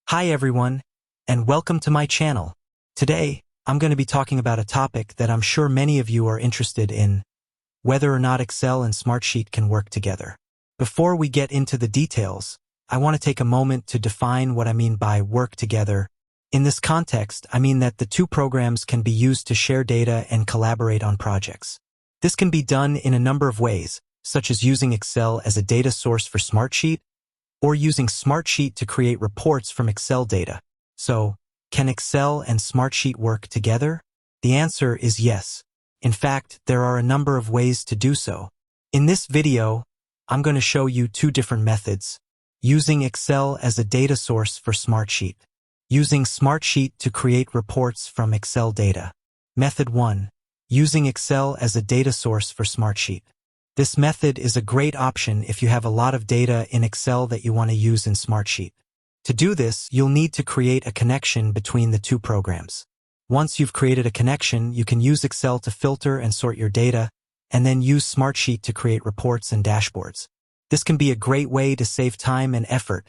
Hi everyone, and welcome to my channel. Today, I'm going to be talking about a topic that I'm sure many of you are interested in, whether or not Excel and Smartsheet can work together. Before we get into the details, I want to take a moment to define what I mean by work together. In this context, I mean that the two programs can be used to share data and collaborate on projects. This can be done in a number of ways, such as using Excel as a data source for Smartsheet, or using Smartsheet to create reports from Excel data. So, can Excel and Smartsheet work together? The answer is yes. In fact, there are a number of ways to do so. In this video, I'm going to show you two different methods. Using Excel as a data source for Smartsheet. Using Smartsheet to create reports from Excel data. Method 1. Using Excel as a data source for Smartsheet. This method is a great option if you have a lot of data in Excel that you want to use in Smartsheet. To do this, you'll need to create a connection between the two programs. Once you've created a connection, you can use Excel to filter and sort your data, and then use Smartsheet to create reports and dashboards. This can be a great way to save time and effort,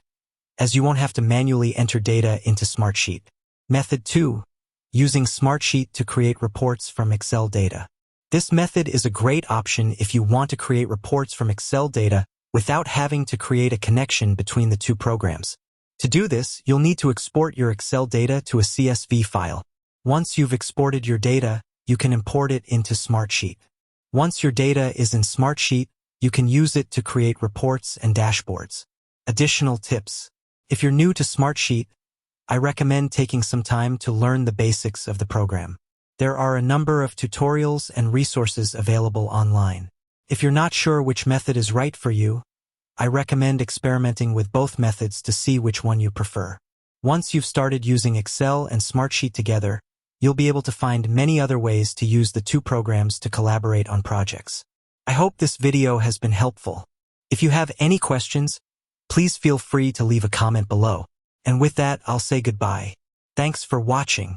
as you won't have to manually enter data into Smartsheet. Method 2. Using Smartsheet to create reports from Excel data. This method is a great option if you want to create reports from Excel data without having to create a connection between the two programs. To do this, you'll need to export your Excel data to a CSV file. Once you've exported your data, you can import it into Smartsheet. Once your data is in Smartsheet, you can use it to create reports and dashboards. Additional tips. If you're new to Smartsheet, I recommend taking some time to learn the basics of the program. There are a number of tutorials and resources available online. If you're not sure which method is right for you, I recommend experimenting with both methods to see which one you prefer. Once you've started using Excel and Smartsheet together, you'll be able to find many other ways to use the two programs to collaborate on projects. I hope this video has been helpful. If you have any questions, please feel free to leave a comment below. And with that, I'll say goodbye. Thanks for watching.